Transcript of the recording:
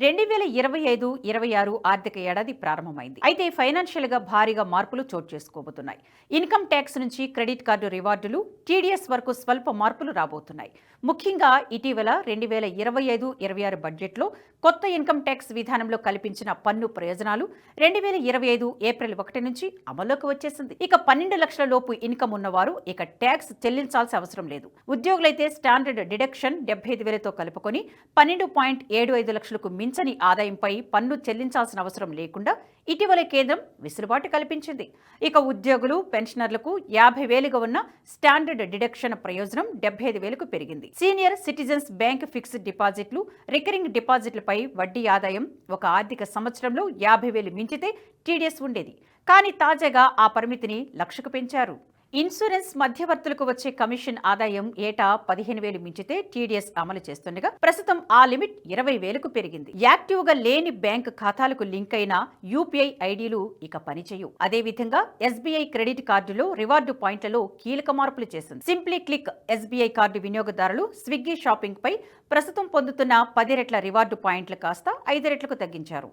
2025-26 ఆర్థిక ఏడాది ప్రారంభమైంది. అయితే ఫైనాన్షియల్ గా భారీగా మార్పులు చోటు చేసుకోబోతున్నాయి. ఇన్కమ్ ట్యాక్స్ నుంచి క్రెడిట్ కార్డు రివార్డులు, టీడీఎస్ వరకు స్వల్ప మార్పులు రాబోతున్నాయి. ముఖ్యంగా ఇటీవల 2025-26 బడ్జెట్లో కొత్త ఇన్కమ్ ట్యాక్స్ విధానంలో కల్పించిన పన్ను ప్రయోజనాలు 2025 ఏప్రిల్ 1 నుంచి అమల్లోకి వచ్చేసింది. ఇక 12 లక్షల లోపు ఇన్కమ్ ఉన్నవారు ఇక ట్యాక్స్ చెల్లించాల్సిన అవసరం లేదు. ఉద్యోగులైతే స్టాండర్డ్ డిడక్షన్ 75,000తో కలుపుకొని 12.75 లక్షలకు మించని ఆదాయంపై పన్ను చెల్లించాల్సిన అవసరం లేకుండా ఇటీవల కేంద్రం వెసులుబాటు కల్పించింది. ఇక ఉద్యోగులు, పెన్షనర్లకు 50,000గా ఉన్న స్టాండర్డ్ డిడక్షన్ ప్రయోజనం 75,000కు పెరిగింది. సీనియర్ సిటిజన్స్ బ్యాంక్ ఫిక్స్డ్ డిపాజిట్లు, రికరింగ్ డిపాజిట్లపై వడ్డీ ఆదాయం ఒక ఆర్థిక సంవత్సరంలో 50,000 మించితే టీడీఎస్ ఉండేది. కానీ తాజాగా ఆ పరిమితిని 1,00,000కు పెంచారు. ఇన్సూరెన్స్ మధ్యవర్తులకు వచ్చే కమిషన్ ఆదాయం ఏటా 15,000 మించితే టీడీఎస్ అమలు చేస్తుండగా ప్రస్తుతం ఆ లిమిట్ 20,000కు పెరిగింది. యాక్టివ్ గా లేని బ్యాంక్ ఖాతాలకు లింక్ అయిన యూపీఐ ఐడీలు ఇక పనిచేయవు. అదేవిధంగా ఎస్బీఐ క్రెడిట్ కార్డులో రివార్డు పాయింట్లలో కీలక మార్పులు చేసింది. సింప్లీ క్లిక్ ఎస్బీఐ కార్డు వినియోగదారులు స్విగ్గీ షాపింగ్ పై ప్రస్తుతం పొందుతున్న 10 రెట్ల రివార్డు పాయింట్లు కాస్త 5 రెట్లకు తగ్గించారు.